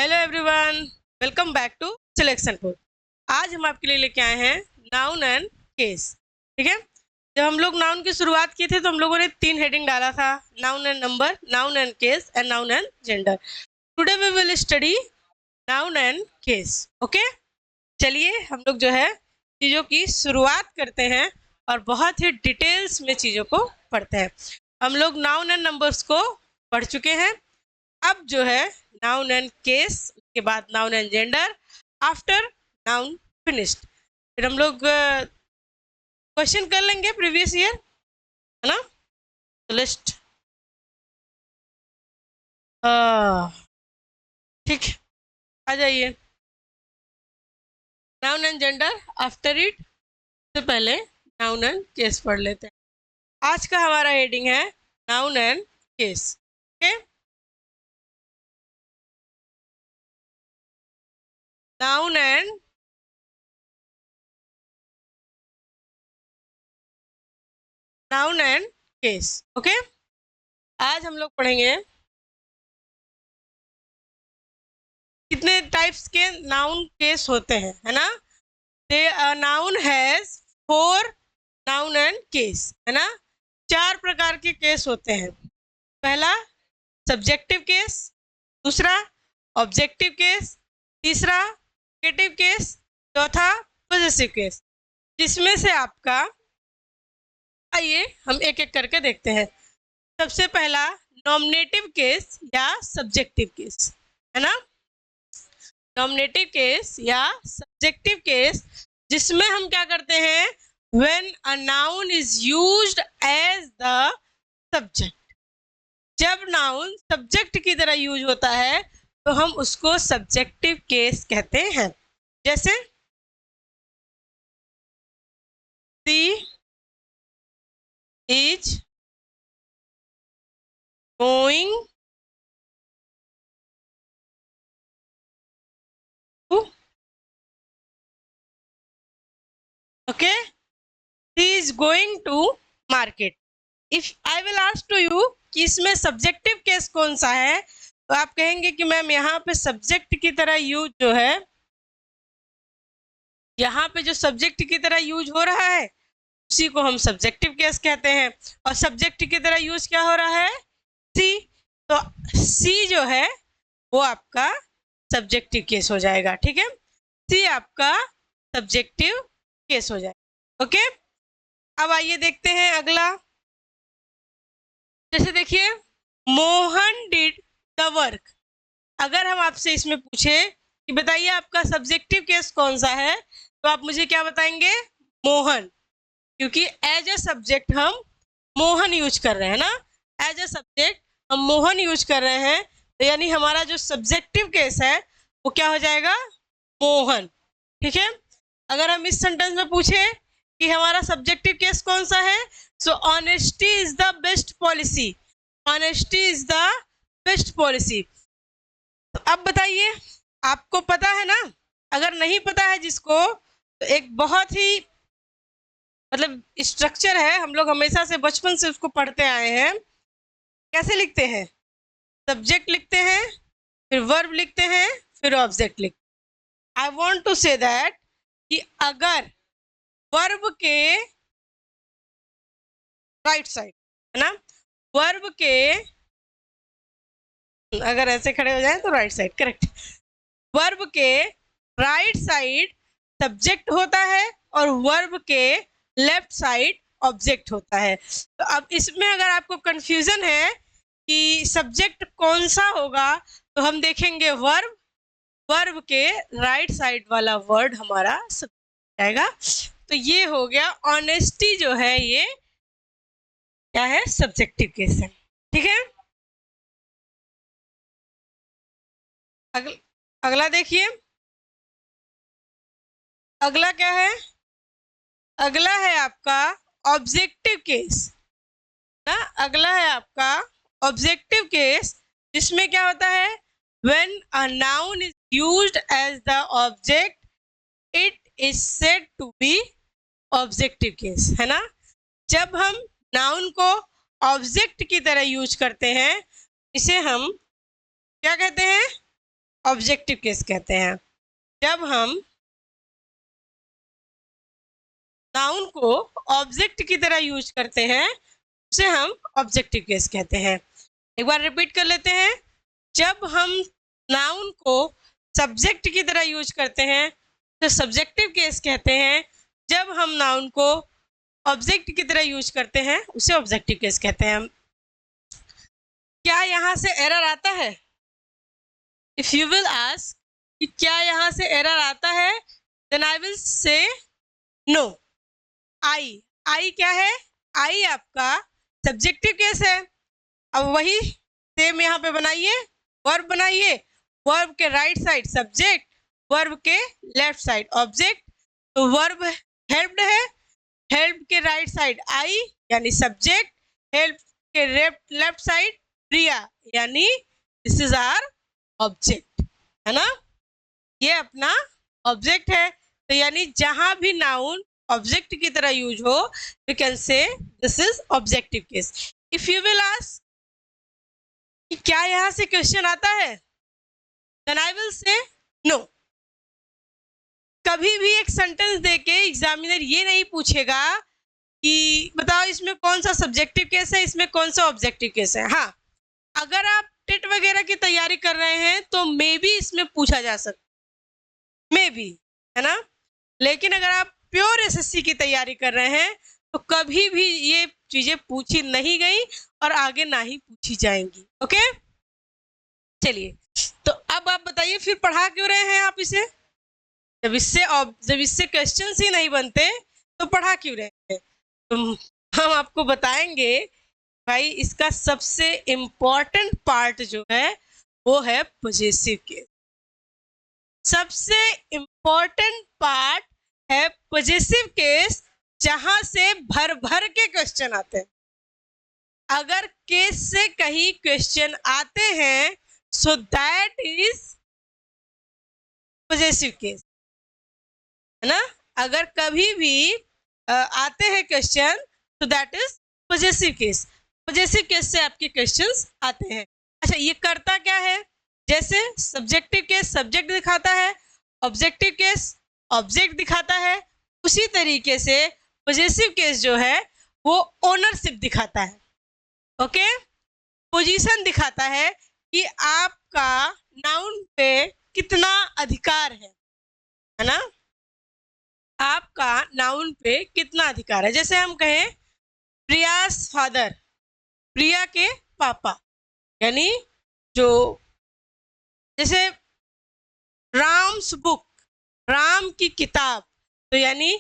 Hello everyone, welcome back to selection board. आज हम आपके लिए लेके आए हैं नाउन एंड केस। ठीक है, जब हम लोग नाउन की शुरुआत की थी तो हम लोगों ने 3 हेडिंग डाला था, noun and number, noun and case and noun and gender. Today we will study noun and case. Okay, चलिए हम लोग जो है चीज़ों की शुरुआत करते हैं और बहुत ही डिटेल्स में चीज़ों को पढ़ते हैं। हम लोग नाउन एंड नंबर्स को पढ़ चुके हैं, अब जो है नाउन एंड केस, उसके बाद noun and gender, after noun finished. फिर हम लोग क्वेश्चन कर लेंगे प्रीवियस ईयर, है ना। लिस्ट ठीक, आ जाइए। Noun and gender after it, से पहले नाउन एंड केस पढ़ लेते हैं। आज का हमारा हेडिंग है noun and case. Okay, noun and case. Okay, आज हम लोग पढ़ेंगे कितने टाइप्स के नाउन केस होते हैं, है ना। Noun has 4 noun and case, है ना। 4 प्रकार के केस होते हैं। पहला सब्जेक्टिव केस, दूसरा ऑब्जेक्टिव केस, तीसरा नेगेटिव केस, चौथा पॉजिटिव केस। जिसमें से आपका, आइए हम एक एक करके देखते हैं। सबसे पहला नॉमिनेटिव केस या सब्जेक्टिव केस, है ना। नॉमिनेटिव केस या सब्जेक्टिव केस, जिसमें हम क्या करते हैं, when a noun is used as the subject. जब नाउन सब्जेक्ट की तरह यूज होता है तो हम उसको सब्जेक्टिव केस कहते हैं। जैसे she is going to, okay, she is going to market. If I will ask to you कि इसमें सब्जेक्टिव केस कौन सा है, तो आप कहेंगे कि मैम यहाँ पे सब्जेक्ट की तरह यूज जो है, यहाँ पे जो सब्जेक्ट की तरह यूज हो रहा है उसी को हम सब्जेक्टिव केस कहते हैं। और सब्जेक्ट की तरह यूज क्या हो रहा है, सी। तो सी जो है वो आपका सब्जेक्टिव केस हो जाएगा। ठीक है, सी आपका सब्जेक्टिव केस हो जाएगा। ओके, अब आइए देखते हैं अगला। जैसे देखिए, मोहन डिड द वर्क। अगर हम आपसे इसमें पूछे कि बताइए आपका सब्जेक्टिव केस कौन सा है, तो आप मुझे क्या बताएंगे, मोहन। क्योंकि एज ए सब्जेक्ट हम मोहन यूज कर रहे हैं ना, एज ए सब्जेक्ट हम मोहन यूज कर रहे हैं, तो यानी हमारा जो सब्जेक्टिव केस है वो क्या हो जाएगा, मोहन। ठीक है, अगर हम इस सेंटेंस में पूछे कि हमारा सब्जेक्टिव केस कौन सा है, so honesty is the best policy. Honesty is the best policy. तो अब बताइए, आपको पता है ना, अगर नहीं पता है जिसको, तो एक बहुत ही मतलब स्ट्रक्चर है, हम लोग हमेशा से बचपन से उसको पढ़ते आए हैं। कैसे लिखते हैं, सब्जेक्ट लिखते हैं, फिर वर्ब लिखते हैं, फिर ऑब्जेक्ट लिखते हैं। I want to say that कि अगर वर्ब के राइट साइड, है ना, वर्ब के अगर ऐसे खड़े हो जाए तो राइट साइड, करेक्ट। वर्ब के राइट साइड सब्जेक्ट होता है और वर्ब के लेफ्ट साइड ऑब्जेक्ट होता है। तो अब इसमें अगर आपको कंफ्यूजन है कि सब्जेक्ट कौन सा होगा, तो हम देखेंगे वर्ब, वर्ब के राइट साइड वाला वर्ड हमारा सब्जेक्ट आएगा। तो ये हो गया, ऑनेस्टी जो है ये क्या है, सब्जेक्टिव केस है। ठीक है, अगला देखिए, अगला क्या है, अगला है आपका ऑब्जेक्टिव केस ना। अगला है आपका ऑब्जेक्टिव केस, जिसमें क्या होता है, when a noun is used as the object it is said to be objective case, है ना। जब हम नाउन को ऑब्जेक्ट की तरह यूज करते हैं, इसे हम क्या कहते हैं, ऑब्जेक्टिव केस कहते हैं। जब हम नाउन को ऑब्जेक्ट की तरह यूज करते हैं उसे हम ऑब्जेक्टिव केस कहते हैं। एक बार रिपीट कर लेते हैं। जब हम नाउन को सब्जेक्ट की तरह यूज करते हैं तो सब्जेक्टिव केस कहते हैं। जब हम नाउन को ऑब्जेक्ट की तरह यूज करते हैं उसे ऑब्जेक्टिव केस कहते हैं। क्या यहाँ से एरर आता है? इफ यू विल आस्क कि क्या यहाँ से एरर आता है, then I will say no. I क्या है? आई आपका सब्जेक्टिव केस है। अब वही सेम यहाँ पे बनाइए, वर्ब बनाइए। वर्ब के राइट साइड सब्जेक्ट, वर्ब के लेफ्ट साइड ऑब्जेक्ट। तो वर्ब हेल्प्ड है, हेल्प के राइट साइड आई यानी सब्जेक्ट, हेल्प के लेफ्ट साइड प्रिया यानी दिस इज आवर ऑब्जेक्ट, है ना। ये अपना ऑब्जेक्ट है। तो यानी जहां भी नाउन ऑब्जेक्ट की तरह यूज हो we can say this is objective case. If you will ask क्या यहाँ से क्वेश्चन आता है, then I will say no. कभी भी एक सेंटेंस देके एग्जामिनर ये नहीं पूछेगा कि बताओ इसमें कौन सा सब्जेक्टिव केस है, इसमें कौन सा ऑब्जेक्टिव केस है। हाँ, अगर आप टेट वगैरह की तैयारी कर रहे हैं तो मे बी इसमें पूछा जा सकता, मे बी, है ना। लेकिन अगर आप प्योर एसएससी की तैयारी कर रहे हैं तो कभी भी ये चीजें पूछी नहीं गई और आगे ना ही पूछी जाएंगी। ओके, चलिए, तो अब आप बताइए फिर पढ़ा क्यों रहे हैं आप इसे? जब इससे क्वेश्चंस ही नहीं बनते तो पढ़ा क्यों रहे हैं? तो हम आपको बताएंगे भाई इसका सबसे इम्पोर्टेंट पार्ट जो है वो है पॉजेसिव केस। सबसे इम्पोर्टेंट पार्ट है पॉजेसिव केस, जहां से भर भर के क्वेश्चन आते हैं। अगर केस से कहीं क्वेश्चन आते हैं so that is possessive case, है ना। अगर कभी भी आते हैं क्वेश्चन तो that is possessive case. Possessive case से आपके क्वेश्चंस आते हैं। अच्छा, ये करता क्या है? जैसे सब्जेक्टिव केस सब्जेक्ट दिखाता है, ऑब्जेक्टिव केस ऑब्जेक्ट दिखाता है, उसी तरीके से पॉजेसिव केस जो है वो ओनरशिप दिखाता है। ओके, पोजीशन दिखाता है कि आपका नाउन पे कितना अधिकार है ना। आपका नाउन पे कितना अधिकार है। जैसे हम कहें प्रियास फादर, प्रिया के पापा, यानी जो जैसे राम्स बुक, राम की किताब, तो यानी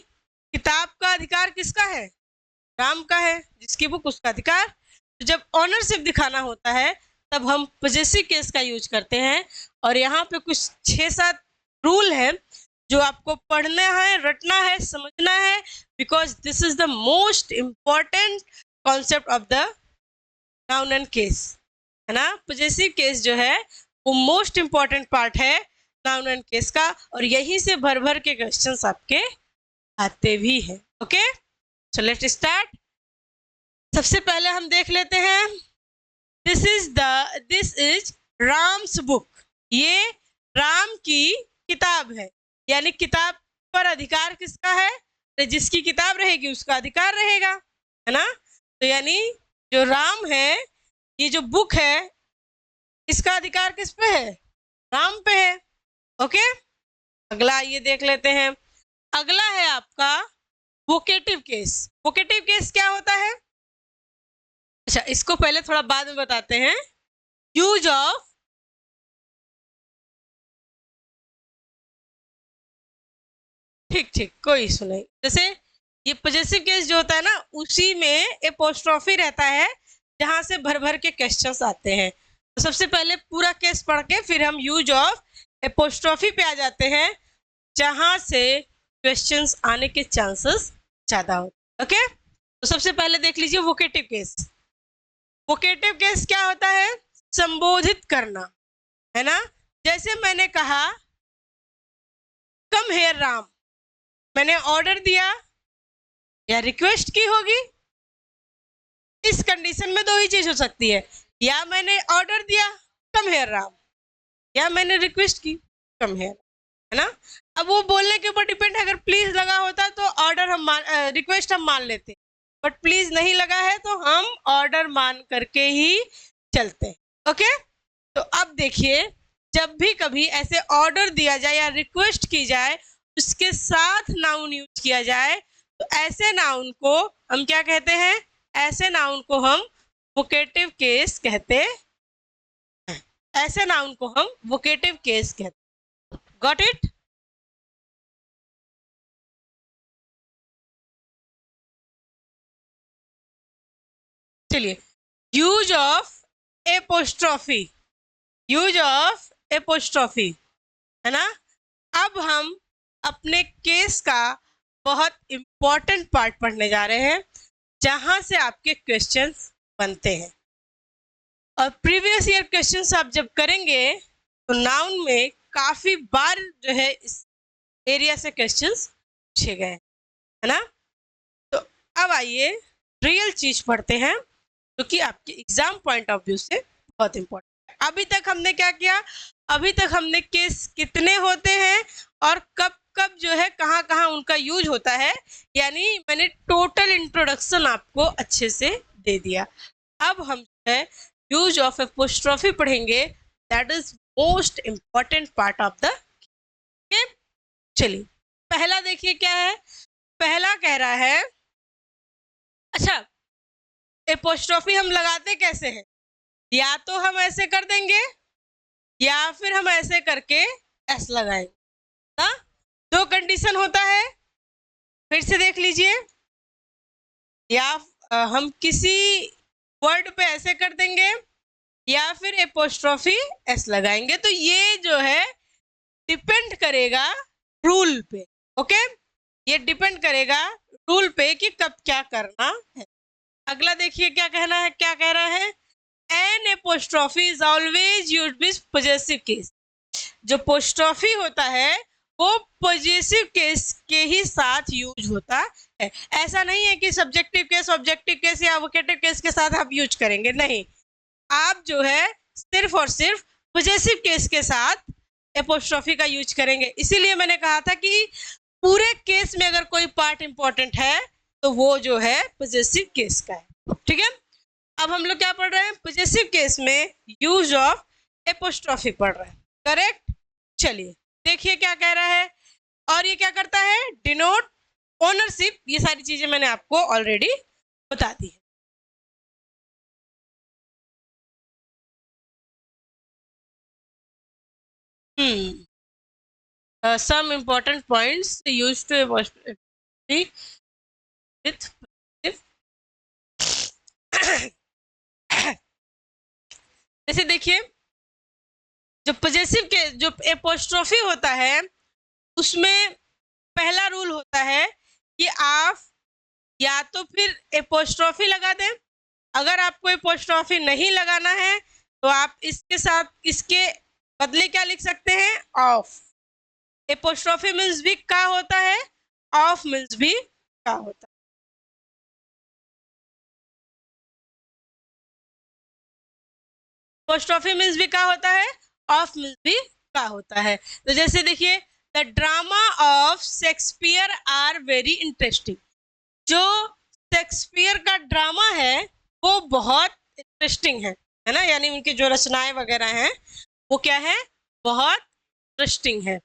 किताब का अधिकार किसका है? राम का है, जिसकी बुक उसका अधिकार। तो जब ऑनरशिप दिखाना होता है तब हम पॉजेसिव केस का यूज करते हैं। और यहाँ पे कुछ 6-7 रूल है जो आपको पढ़ना है, रटना है, समझना है, because this is the most important concept of the noun and case, है ना। पॉजेसिव केस जो है वो मोस्ट इम्पॉर्टेंट पार्ट है नाउन एंड केस का, और यहीं से भर भर के क्वेश्चंस आपके आते भी हैं। Okay, so let's start. सबसे पहले हम देख लेते हैं, दिस इज राम्स बुक। ये राम की किताब है, यानी किताब पर अधिकार किसका है? तो जिसकी किताब रहेगी उसका अधिकार रहेगा, है ना। तो यानी जो राम है, ये जो बुक है, इसका अधिकार किस पे है? राम पे है। ओके, अगला ये देख लेते हैं। अगला है आपका वोकेटिव केस। वोकेटिव केस क्या होता है? अच्छा, इसको पहले थोड़ा बाद में बताते हैं। यूज ऑफ ठीक कोई इशू नहीं। जैसे ये पॉजेसिव केस जो होता है ना, उसी में एपोस्ट्रोफी रहता है जहां से भर भर के क्वेश्चंस आते हैं। तो सबसे पहले पूरा केस पढ़ के फिर हम यूज ऑफ एपोस्ट्रोफी पे आ जाते हैं, जहां से क्वेश्चंस आने के चांसेस ज्यादा होते हैं। ओके, तो सबसे पहले देख लीजिए वोकेटिव केस। वोकेटिव केस क्या होता है? संबोधित करना, है ना। जैसे मैंने कहा कम हेयर राम, मैंने ऑर्डर दिया या रिक्वेस्ट की होगी। इस कंडीशन में दो ही चीज हो सकती है, या मैंने ऑर्डर दिया कम हेयर राम, या मैंने रिक्वेस्ट की, कम है ना। अब वो बोलने के ऊपर डिपेंड है, अगर प्लीज लगा होता तो ऑर्डर हम रिक्वेस्ट हम मान लेते, बट प्लीज नहीं लगा है तो हम ऑर्डर मान करके ही चलते हैं। ओके, तो अब देखिए, जब भी कभी ऐसे ऑर्डर दिया जाए या रिक्वेस्ट की जाए, उसके साथ नाउन यूज किया जाए, तो ऐसे नाउन को हम क्या कहते हैं? ऐसे नाउन को हम वोकेटिव केस कहते हैं। ऐसे नाउन को हम वोकेटिव केस कहते हैं। Got it? चलिए, use of apostrophe, use of apostrophe, है ना। अब हम अपने केस का बहुत इंपॉर्टेंट पार्ट पढ़ने जा रहे हैं, जहां से आपके क्वेश्चंस बनते हैं। और प्रीवियस ईयर क्वेश्चंस आप जब करेंगे तो नाउन में काफी बार जो है इस एरिया से क्वेश्चंस पूछे गए, है ना। तो अब आइए रियल चीज पढ़ते हैं, जो कि आपके एग्जाम पॉइंट ऑफ व्यू से बहुत इंपॉर्टेंट है। अभी तक हमने क्या किया? अभी तक हमने केस कितने होते हैं और कब कब जो है कहाँ कहाँ उनका यूज होता है, यानी मैंने टोटल इंट्रोडक्शन आपको अच्छे से दे दिया। अब हम जो है यूज ऑफ एपोस्ट्रॉफी पढ़ेंगे, that is most important part of the. चलिए, पहला देखिए क्या है। पहला कह रहा है, अच्छा एपोस्ट्रॉफी हम लगाते कैसे हैं? या तो हम ऐसे कर देंगे या फिर हम ऐसे करके एस लगाएंगे। हाँ, दो कंडीशन होता है, फिर से देख लीजिए। या हम किसी वर्ड पे ऐसे कर देंगे या फिर एपोस्ट्रॉफी एस लगाएंगे। तो ये जो है डिपेंड करेगा रूल पे। ओके, ये डिपेंड करेगा रूल पे कि कब क्या करना है। अगला देखिए क्या कहना है, क्या कह रहा है? An apostrophe is always used with possessive case. जो पोस्ट्रॉफी होता है वो पॉजेसिव केस के ही साथ यूज होता है। ऐसा नहीं है कि सब्जेक्टिव केस, ऑब्जेक्टिव केस या वोकेटिव केस के साथ आप यूज करेंगे, नहीं। आप जो है सिर्फ और सिर्फ पॉजेसिव केस के साथ एपोस्ट्रॉफी का यूज करेंगे। इसीलिए मैंने कहा था कि पूरे केस में अगर कोई पार्ट इंपॉर्टेंट है तो वो जो है पॉजेसिव केस का है। ठीक है, अब हम लोग क्या पढ़ रहे हैं? पॉजेसिव केस में यूज ऑफ एपोस्ट्रॉफी पढ़ रहे हैं, करेक्ट। चलिए देखिए क्या कह रहा है, और ये क्या करता है? Denote ownership. ये सारी चीजें मैंने आपको ऑलरेडी बता दी है। some important points used to apostrophe with जैसे देखिए, जो पॉजेसिव के जो एपोस्ट्रॉफी होता है उसमें पहला रूल होता है कि आप या तो फिर एपोस्ट्रॉफी लगा दें। अगर आपको एपोस्ट्रॉफी नहीं लगाना है तो आप इसके साथ इसके बदले क्या लिख सकते हैं? ऑफ। एपोस्ट्रॉफी मीन्स भी का होता है, ऑफ मीन्स भी का होता है। एपोस्ट्रॉफी मीन्स भी का होता है, ऑफ मीन्स भी का होता है। तो जैसे देखिए, the drama of Shakespeare are very interesting. जो शेक्सपियर का ड्रामा है वो बहुत इंटरेस्टिंग है ना, यानी उनकी जो रचनाएं वगैरह हैं वो क्या है? बहुत इंटरेस्टिंग है।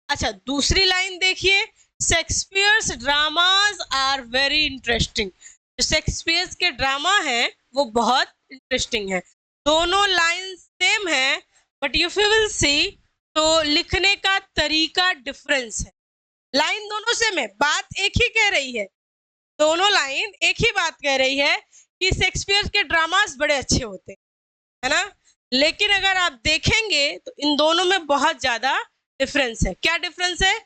अच्छा, दूसरी लाइन देखिए, Shakespeare's dramas are very interesting. जो शेक्सपियर के ड्रामा है वो बहुत इंटरेस्टिंग है। दोनों लाइन सेम है, बट यू विल सी तो लिखने का तरीका डिफरेंस है। लाइन दोनों सेम है, बात एक ही कह रही है, दोनों लाइन एक ही बात कह रही है कि शेक्सपियर के ड्रामास बड़े अच्छे होते हैं, है ना। लेकिन अगर आप देखेंगे तो इन दोनों में बहुत ज्यादा डिफरेंस है। क्या डिफरेंस है?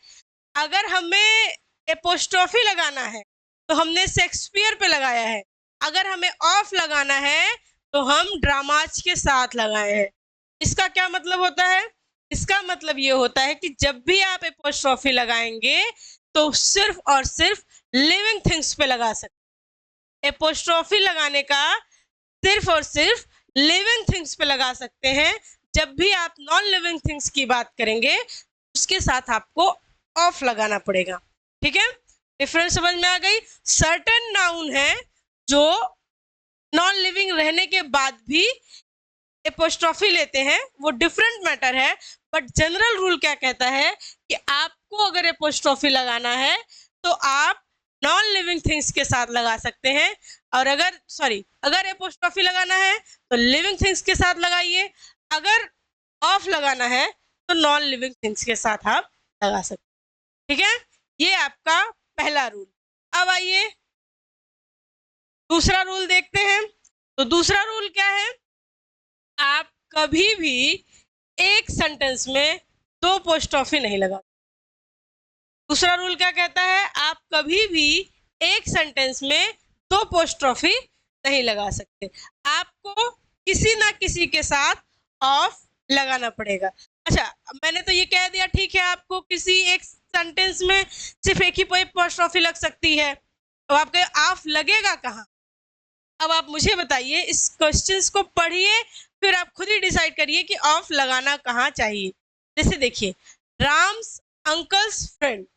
अगर हमें एपोस्ट्रॉफी लगाना है तो हमने शेक्सपियर पे लगाया है, अगर हमें ऑफ लगाना है तो हम ड्रामाज के साथ लगाए हैं। इसका क्या मतलब होता है? इसका मतलब ये होता है कि जब भी आप एपोस्ट्रॉफी लगाएंगे तो सिर्फ और सिर्फ लिविंग थिंग्स पे लगा सकते। एपोस्ट्रॉफी लगाने का सिर्फ और सिर्फ लिविंग थिंग्स पे लगा सकते हैं, जब भी आप नॉन लिविंग थिंग्स की बात करेंगे उसके साथ आपको ऑफ लगाना पड़ेगा। ठीक है, डिफरेंस समझ में आ गई। सर्टेन नाउन है जो नॉन लिविंग रहने के बाद भी एपोस्ट्रोफी लेते हैं, वो डिफरेंट मैटर है। बट जनरल रूल क्या कहता है कि आपको अगर एपोस्ट्रोफी लगाना है तो आप नॉन लिविंग थिंग्स के साथ लगा सकते हैं, और अगर एपोस्ट्रोफी लगाना है तो लिविंग थिंग्स के साथ लगाइए, अगर ऑफ लगाना है तो नॉन लिविंग थिंग्स के साथ आप लगा सकते हैं। ठीक है, ये आपका पहला रूल। अब आइए दूसरा रूल देखते हैं। तो दूसरा रूल क्या है, आप कभी भी एक सेंटेंस में दो पोस्ट्रोफी नहीं लगा। दूसरा रूल क्या कहता है, आप कभी भी एक सेंटेंस में दो पोस्ट्रोफी नहीं लगा सकते, आपको किसी ना किसी के साथ ऑफ लगाना पड़ेगा। अच्छा, मैंने तो ये कह दिया, ठीक है, आपको किसी एक सेंटेंस में सिर्फ एक ही पोस्ट्रोफी लग सकती है, तो आपके ऑफ लगेगा कहाँ? अब आप मुझे बताइए, इस क्वेश्चंस को पढ़िए, फिर आप खुद ही डिसाइड करिए कि ऑफ लगाना कहाँ चाहिए। जैसे देखिए, Ram's uncle's friend,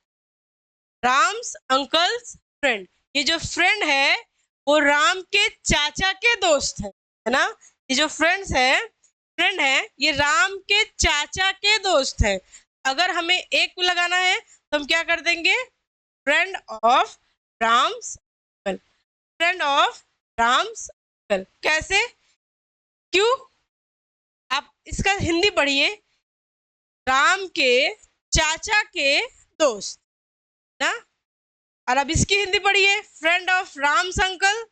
Ram's uncle's friend, ये जो फ्रेंड है वो राम के चाचा के दोस्त है ना। ये जो फ्रेंड है ये राम के चाचा के दोस्त है। अगर हमें एक को लगाना है तो हम क्या कर देंगे, friend of Ram's uncle, friend of Ram's uncle. कैसे, क्यों? आप इसका हिंदी पढ़िए, राम के चाचा के दोस्त ना, और अब इसकी हिंदी पढ़िए, friend of Ram's uncle,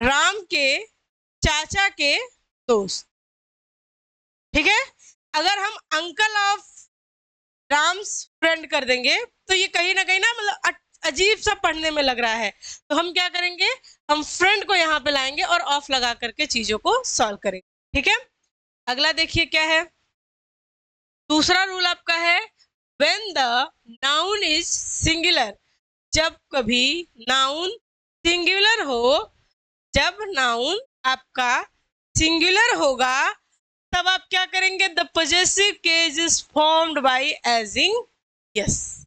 Ram के चाचा के दोस्त। ठीक है, अगर हम अंकल ऑफ राम्स फ्रेंड कर देंगे तो ये कहीं ना मतलब अजीब सा पढ़ने में लग रहा है, तो हम क्या करेंगे, हम फ्रेंड को यहाँ पे लाएंगे और ऑफ लगा करके चीजों को सॉल्व करेंगे। ठीक है, अगला देखिए क्या है, दूसरा रूल आपका है, when the noun is singular, जब कभी नाउन सिंगुलर हो, जब नाउन आपका सिंगुलर होगा तब आप क्या करेंगे, the possessive case is formed by ageing yes.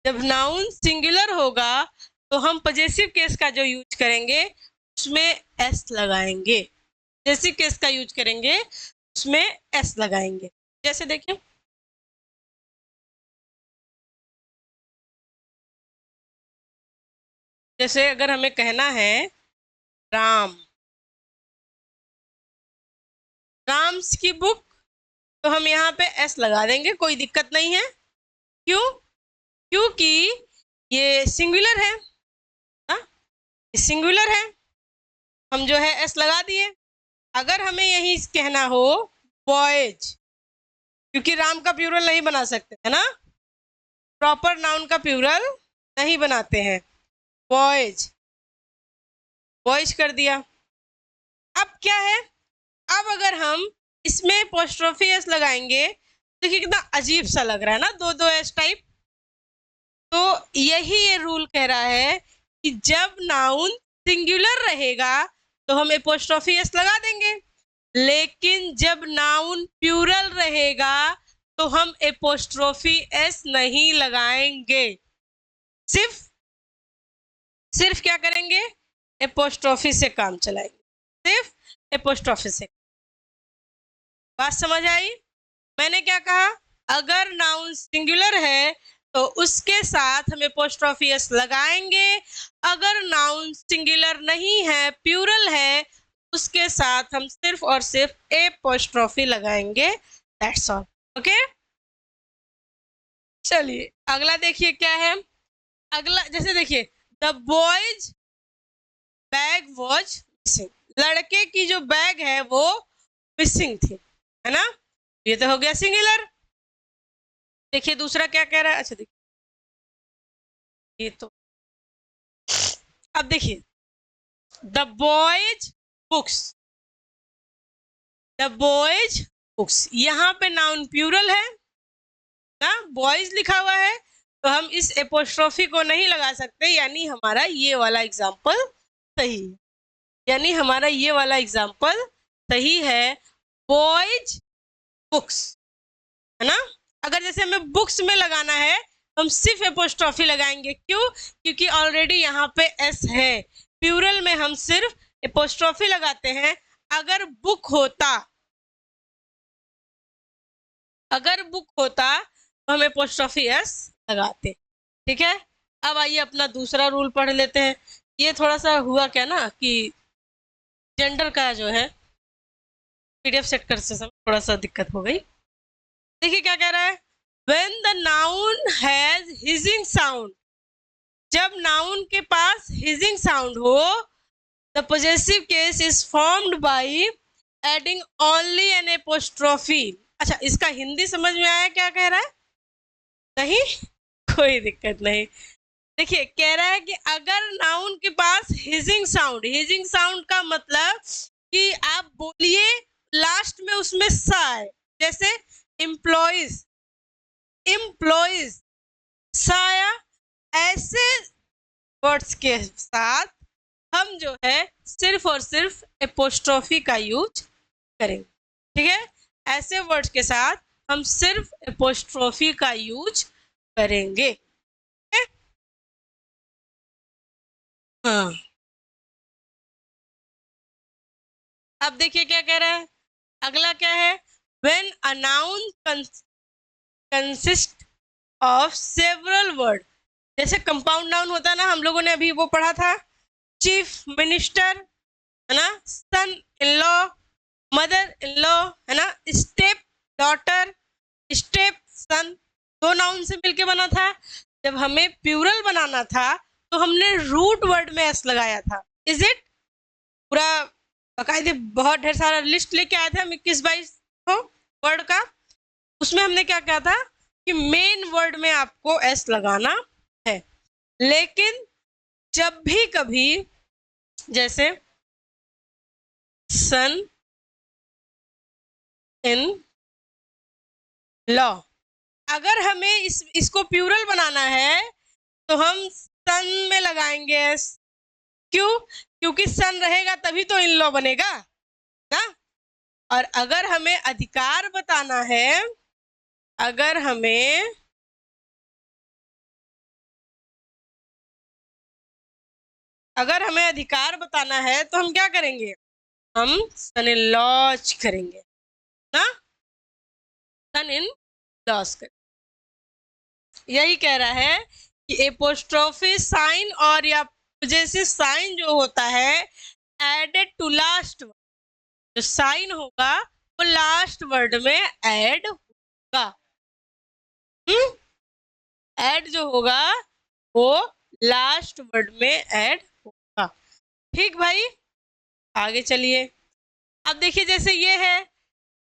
जब नाउन सिंगुलर होगा तो हम पॉजेसिव केस का जो यूज करेंगे उसमें एस लगाएंगे, पॉजेसिव केस का यूज करेंगे उसमें एस लगाएंगे। जैसे देखिए, जैसे अगर हमें कहना है राम, राम्स की बुक, तो हम यहाँ पे एस लगा देंगे, कोई दिक्कत नहीं है। क्यों? क्योंकि ये सिंगुलर है ना, सिंगुलर है, हम जो है एस लगा दिए। अगर हमें यही कहना हो बॉयज, क्योंकि राम का प्लूरल नहीं बना सकते है ना, प्रॉपर नाउन का प्लूरल नहीं बनाते हैं, बॉयज, बॉयज कर दिया। अब क्या है, अब अगर हम इसमें एपोस्ट्रोफी एस लगाएंगे, देखिए कितना अजीब सा लग रहा है ना, दो दो एस टाइप। तो यही ये रूल कह रहा है कि जब नाउन सिंगुलर रहेगा तो हम एपोस्ट्रोफी एस लगा देंगे, लेकिन जब नाउन प्लूरल रहेगा तो हम एपोस्ट्रोफी एस नहीं लगाएंगे, सिर्फ क्या करेंगे, एपोस्ट्रोफी से काम चलाएंगे, सिर्फ एपोस्ट्रोफी से। बात समझ आई? मैंने क्या कहा, अगर नाउन सिंगुलर है तो उसके साथ हम एपोस्ट्रोफी एस लगाएंगे, अगर नाउन सिंगुलर नहीं है, प्लूरल है, उसके साथ हम सिर्फ और सिर्फ एपोस्ट्रोफी लगाएंगे, दैट्स ऑल। ओके, चलिए अगला देखिए क्या है। अगला जैसे देखिए, the boys bag was missing, लड़के की जो बैग है वो मिसिंग थी, है ना, ये तो हो गया सिंगुलर। देखिए दूसरा क्या कह रहा है, अच्छा देखिए ये तो, अब देखिए, the boys books, the boys books, यहाँ पे नाउन प्लूरल है ना, बॉयज लिखा हुआ है, तो हम इस एपोस्ट्रोफी को नहीं लगा सकते, यानी हमारा ये वाला एग्जाम्पल सही है, यानी हमारा ये वाला एग्जाम्पल सही है। बॉयज बुक्स, है ना। अगर जैसे हमें बुक्स में लगाना है हम सिर्फ एपोस्ट्रॉफी लगाएंगे, क्यों? क्योंकि ऑलरेडी यहाँ पे एस है। प्लूरल में हम सिर्फ एपोस्ट्रॉफी लगाते हैं। अगर बुक होता तो हम एपोस्ट्रॉफी एस लगाते। ठीक है, अब आइए अपना दूसरा रूल पढ़ लेते हैं। ये थोड़ा सा हुआ क्या ना कि जेंडर का जो है पीडीएफ सेट करते समय थोड़ा सा दिक्कत हो गई। देखिए क्या कह रहा है, when the noun has hissing sound, जब नाउन के पास हिजिंग साउंड हो, the possessive case is formed by adding only an apostrophe. अच्छा, इसका हिंदी समझ में आया क्या कह रहा है? नहीं, कोई दिक्कत नहीं। देखिए कह रहा है कि अगर नाउन के पास हिजिंग साउंड का मतलब कि आप बोलिए लास्ट में उसमें सा है, जैसे एम्प्लॉइज साया, ऐसे वर्ड्स के साथ हम जो है सिर्फ और सिर्फ एपोस्ट्रॉफी का यूज करेंगे। ठीक है, ऐसे वर्ड्स के साथ हम सिर्फ एपोस्ट्रॉफी का यूज करेंगे। हाँ, अब देखिए क्या कह रहा है, अगला क्या है, when a noun consist of several word, जैसे कंपाउंड नाउन होता है ना, हम लोगों ने अभी वो पढ़ा था, चीफ मिनिस्टर, है ना, son in law, mother in law, है ना, स्टेप डॉटर, स्टेप सन, दो नाउन से मिलके बना था। जब हमें प्लूरल बनाना था तो हमने रूट वर्ड में एस लगाया था। Is it? पूरा बाकायदे बहुत ढेर सारा लिस्ट लेके आए थे हम 21-22 वर्ड का। उसमें हमने क्या कहा था कि मेन वर्ड में आपको एस लगाना है। लेकिन जब भी कभी जैसे सन इन लॉ, अगर हमें इसको प्लूरल बनाना है तो हम सन में लगाएंगे एस। क्यों? क्योंकि सन रहेगा तभी तो इन लॉ बनेगा ना। और अगर हमें अधिकार बताना है, अगर हमें अधिकार बताना है तो हम क्या करेंगे, हम सन इन लॉज करेंगे ना, सन इन लॉज करेंगे। यही कह रहा है कि एपोस्ट्रोफी साइन और या जैसे साइन जो होता है एडेड टू लास्ट, जो साइन होगा वो लास्ट वर्ड में ऐड होगा। ऐड जो होगा वो लास्ट वर्ड में ऐड होगा। ठीक भाई, आगे चलिए। अब देखिए जैसे ये है,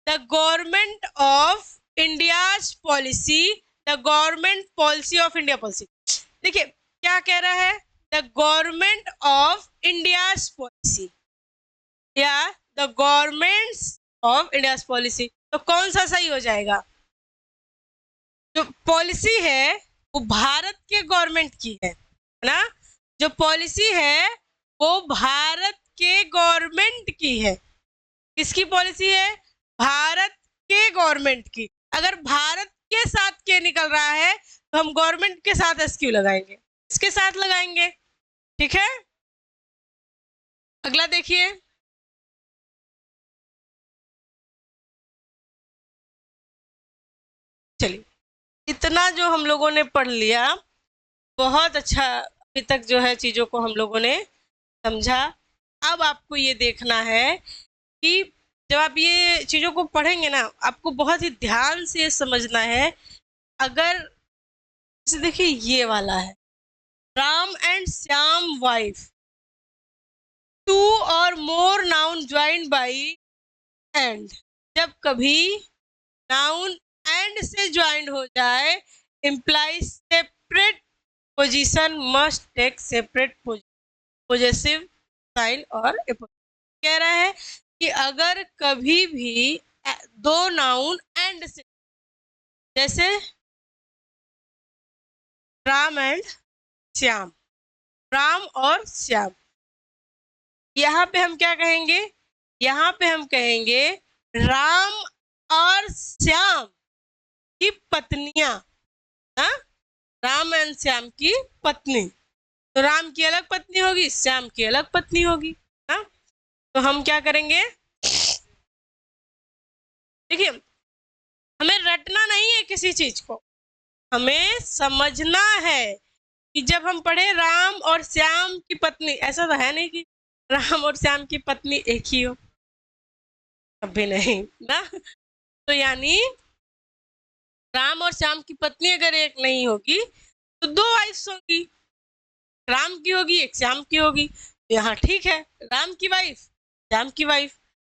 the government of India's policy, the government policy of India policy. देखिए क्या कह रहा है, the government of India's policy या the governments of India's policy, तो कौन सा सही हो जाएगा? जो पॉलिसी है वो भारत के गवर्नमेंट की है ना, जो पॉलिसी है वो भारत के गवर्नमेंट की है। किसकी पॉलिसी है? भारत के गवर्नमेंट की। अगर भारत के साथ के निकल रहा है तो हम गवर्नमेंट के साथ एस क्यों लगाएंगे, इसके साथ लगाएंगे। ठीक है, अगला देखिए, चलिए इतना जो हम लोगों ने पढ़ लिया बहुत अच्छा, अभी तक जो है चीजों को हम लोगों ने समझा। अब आपको ये देखना है कि जब आप ये चीजों को पढ़ेंगे ना, आपको बहुत ही ध्यान से समझना है। अगर देखिए ये वाला है, Ram and Shyam wife, two और more noun joined by and, जब कभी नाउन एंड से ज्वाइंड हो जाए imply separate position must take separate possessive sign और कह रहा है कि अगर कभी भी दो नाउन एंड से, जैसे राम एंड श्याम, राम और श्याम, यहाँ पे हम क्या कहेंगे, यहाँ पे हम कहेंगे राम और श्याम की पत्नियां, हाँ, राम एंड श्याम की पत्नी। तो राम की अलग पत्नी होगी, श्याम की अलग पत्नी होगी, हाँ। तो हम क्या करेंगे, देखिए, हमें रटना नहीं है किसी चीज को, हमें समझना है कि जब हम पढ़े राम और श्याम की पत्नी, ऐसा तो है नहीं कि राम और श्याम की पत्नी एक ही हो, कभी नहीं ना। तो यानी राम और श्याम की पत्नी अगर एक नहीं होगी तो दो वाइफ्स होगी, राम की होगी एक श्याम की होगी। तो यहाँ ठीक है, राम की वाइफ श्याम की वाइफ।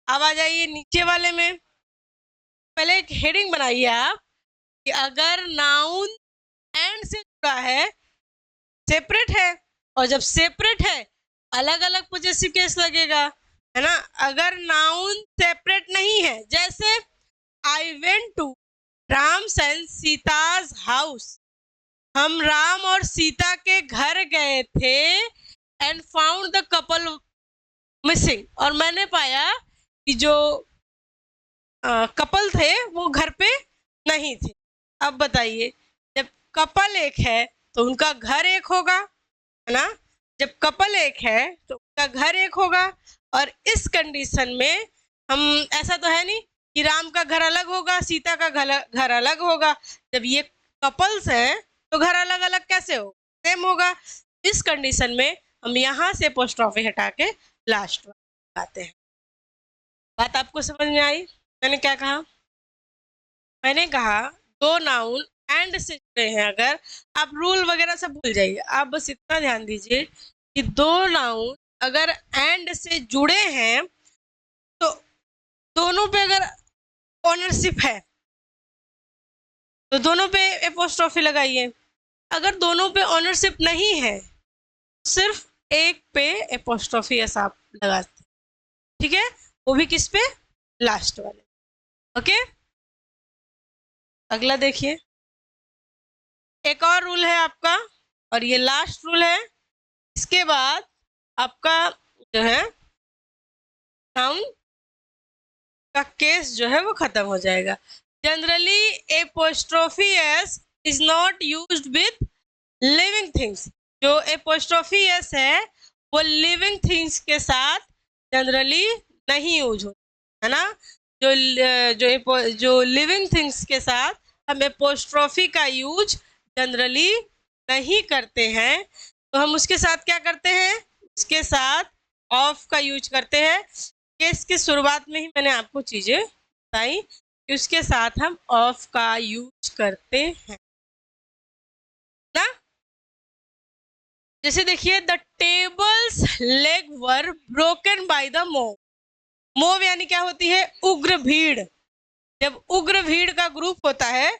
अब आ जाइए नीचे वाले में, पहले एक हेडिंग बनाइए आप कि अगर नाउन एंड से जुड़ा है, सेपरेट है, और जब सेपरेट है अलग अलग पॉजेसिव केस लगेगा, है ना। अगर नाउन सेपरेट नहीं है, जैसे I went to Ram's and Sita's house, हम राम और सीता के घर गए थे, and found the couple missing, और मैंने पाया कि जो कपल थे वो घर पे नहीं थे। अब बताइए, जब कपल एक है तो उनका घर एक होगा, है ना। जब कपल एक है तो उनका घर एक होगा, और इस कंडीशन में हम, ऐसा तो है नहीं कि राम का घर अलग होगा सीता का घर अलग होगा। जब ये कपल्स हैं तो घर अलग अलग कैसे हो, सेम होगा। इस कंडीशन में हम यहाँ से अपोस्ट्रोफी हटा के लास्ट में आते हैं। बात आपको समझ में आई मैंने क्या कहा? मैंने कहा दो नाउन एंड से जुड़े हैं, अगर आप रूल वगैरह सब भूल जाइए, आप बस इतना ध्यान दीजिए कि दो नाउन अगर एंड से जुड़े हैं तो दोनों पे अगर ओनरशिप है तो दोनों पे एपोस्ट्रोफी लगाइए। अगर दोनों पे ओनरशिप नहीं है, सिर्फ एक पे एपोस्ट्रोफी ऐसा आप लगाते, ठीक है, वो भी किस पे, लास्ट वाले। ओके, अगला देखिए, एक और रूल है आपका, और ये लास्ट रूल है। इसके बाद आपका जो है नाउन का केस जो है वो खत्म हो जाएगा। Generally apostrophe S is not used with living things. जो एपोस्ट्रोफी एस है वो लिविंग थिंग्स के साथ जनरली नहीं यूज होता है ना। जो लिविंग थिंग्स के साथ हम एपोस्ट्रोफी का यूज जनरली नहीं करते हैं, तो हम उसके साथ क्या करते हैं, उसके साथ ऑफ का यूज करते हैं। केस की शुरुआत में ही मैंने आपको चीजें बताई कि उसके साथ हम ऑफ का यूज करते हैं ना। जैसे देखिए, the tables leg were broken by the mob. Mob यानी क्या होती है, उग्र भीड़। जब उग्र भीड़ का ग्रुप होता है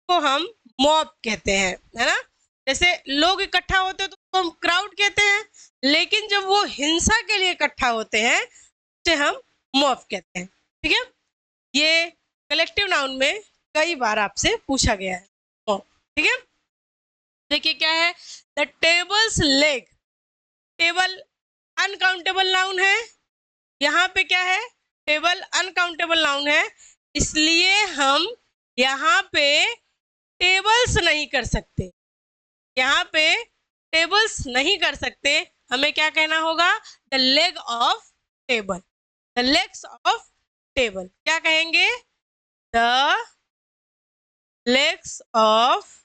तो हम मॉब कहते हैं, है ना। जैसे लोग इकट्ठा होते हैं तो हम क्राउड कहते हैं, लेकिन जब वो हिंसा के लिए इकट्ठा होते हैं उसे हम मॉब कहते हैं, ठीक है। ये कलेक्टिव नाउन में कई बार आपसे पूछा गया है मॉब, ठीक है। देखिए क्या है, the tables leg, table uncountable noun है, यहाँ पे क्या है, टेबल अनकाउंटेबल नाउन है, इसलिए हम यहाँ पे टेबल्स नहीं कर सकते, यहाँ पे टेबल्स नहीं कर सकते। हमें क्या कहना होगा, the leg of table, the legs of table. क्या कहेंगे, द लेग्स ऑफ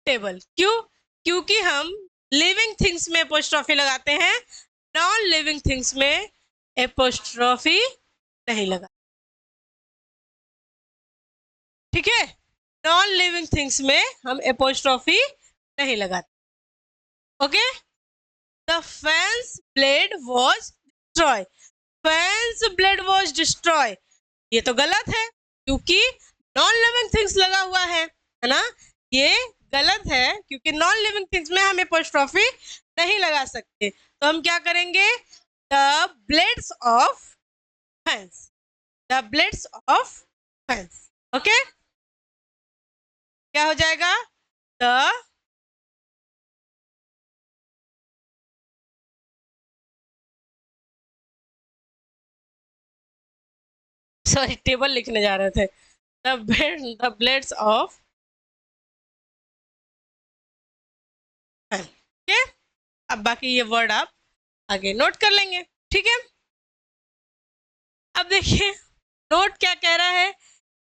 टेबल। क्यों, क्योंकि हम लिविंग थिंग्स में एपोस्ट्रोफी लगाते हैं, नॉन लिविंग थिंग्स में एपोस्ट्रोफी नहीं लगा, ठीक है। नॉन लिविंग थिंग्स में हम एपोस्ट्रोफी नहीं लगाते। Okay, the fans blade was destroy, fans blade was destroy, ये तो गलत है क्योंकि नॉन लिविंग थिंग्स लगा हुआ है ना। ये गलत है क्योंकि नॉन लिविंग थिंग्स में हम एपोस्ट्रोफी नहीं लगा सकते। तो हम क्या करेंगे, the blades of fans, the blades of fans. Okay, क्या हो जाएगा, द सॉरी टेबल लिखने जा रहे थे, द ब्लेड्स ऑफ हैंड। ठीक है, अब बाकी ये वर्ड आप आगे नोट कर लेंगे। ठीक है, अब देखिए नोट क्या कह रहा है,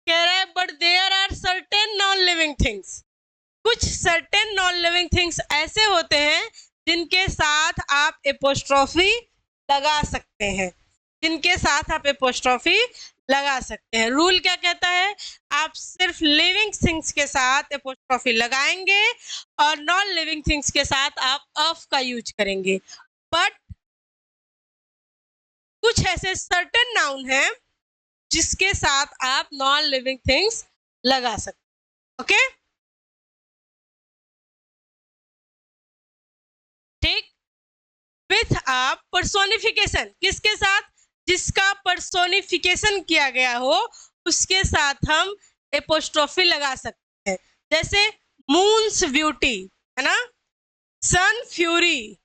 कह रहा है but there are certain non living things, कुछ सर्टेन नॉन लिविंग थिंग्स ऐसे होते हैं जिनके साथ आप एपोस्ट्रोफी लगा सकते हैं, जिनके साथ आप एपोस्ट्रोफी लगा सकते हैं। रूल क्या कहता है, आप सिर्फ लिविंग थिंग्स के साथ एपोस्ट्रोफी लगाएंगे और नॉन लिविंग थिंग्स के साथ आप ऑफ का यूज करेंगे। बट कुछ ऐसे सर्टेन नाउन हैं जिसके साथ आप नॉन लिविंग थिंग्स लगा सकते हैं। ओके, ठीक, विथ अ पर्सोनिफिकेशन, किसके साथ, जिसका पर्सोनिफिकेशन किया गया हो उसके साथ हम एपोस्ट्रोफी लगा सकते हैं। जैसे मून्स ब्यूटी है ना, सन फ्यूरी,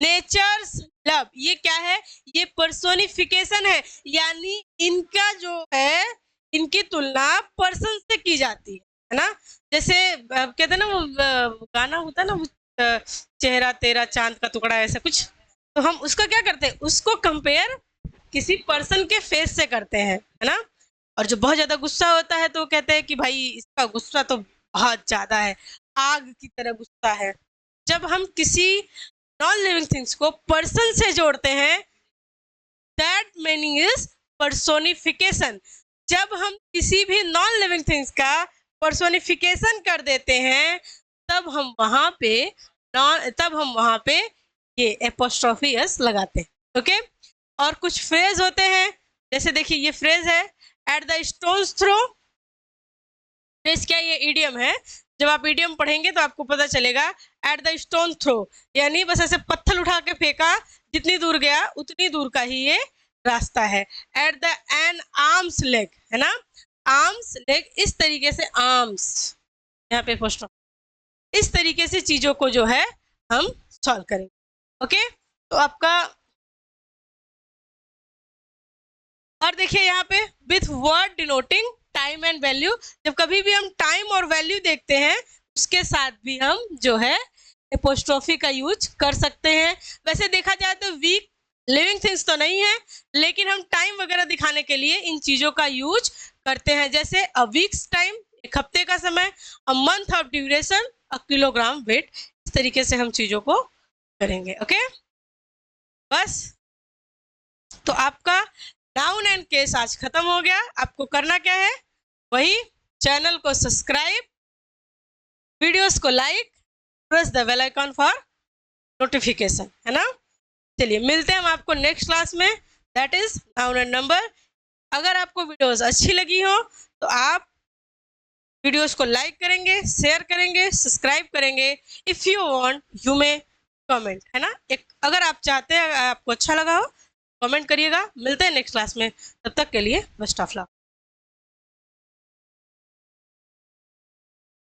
नेचर्स लव, ये क्या है, ये पर्सोनिफिकेशन है, यानी इनका जो है इनकी तुलना पर्सन से की जाती है ना। जैसे कहते हैं ना वो गाना होता है ना, चेहरा तेरा चांद का टुकड़ा, ऐसा कुछ, तो हम उसका क्या करते हैं, उसको कंपेयर किसी पर्सन के फेस से करते हैं, है ना। और जो बहुत ज्यादा गुस्सा होता है तो कहते हैं कि भाई इसका गुस्सा तो बहुत ज्यादा है, आग की तरह गुस्सा है। जब हम किसी नॉन लिविंग थिंग्स को पर्सन से जोड़ते हैं, दैट मीनिंग इज पर्सोनिफिकेशन। जब हम किसी भी नॉन लिविंग थिंग्स का पर्सोनिफिकेशन कर देते हैं तब हम वहां पे ये एपोस्ट्रोफी एस लगाते हैं। ओके, और कुछ फ्रेज होते हैं, जैसे देखिए ये फ्रेज है at the stone's throw, phrase क्या, ये इडियम है। जब आप इडियम पढ़ेंगे तो आपको पता चलेगा, एट द स्टोन थ्रो यानी बस ऐसे पत्थर उठा के फेंका, जितनी दूर गया उतनी दूर का ही ये रास्ता है। At the an arm's leg, है ना, आर्म्स लेग, इस तरीके से आर्म्स, यहाँ पे पोस्ट, इस तरीके से चीजों को जो है हम सॉल्व करेंगे। ओके, तो आपका, और देखिए यहाँ पे with word denoting time and value, जब कभी भी हम टाइम और वैल्यू देखते हैं उसके साथ भी हम जो है एपोस्ट्रोफी का यूज कर सकते हैं। वैसे देखा जाए तो वीक लिविंग थिंग्स तो नहीं है, लेकिन हम टाइम वगैरह दिखाने के लिए इन चीजों का यूज करते हैं। जैसे अ वीक्स टाइम, एक हफ्ते का समय, a month of duration, a kilogram weight, इस तरीके से हम चीजों को करेंगे। ओके, बस, तो आपका नाउन एंड केस आज खत्म हो गया। आपको करना क्या है, वही चैनल को सब्सक्राइब, वीडियोस को like, press the bell icon for notification, है ना। चलिए मिलते हैं हम आपको नेक्स्ट क्लास में, that is noun and number. अगर आपको वीडियोस अच्छी लगी हो तो आप वीडियोस को लाइक करेंगे, शेयर करेंगे, सब्सक्राइब करेंगे। If you want you may comment, है ना, एक अगर आप चाहते हैं, आपको अच्छा लगा हो कमेंट करिएगा। मिलते हैं नेक्स्ट क्लास में, तब तक के लिए बेस्ट ऑफ लक।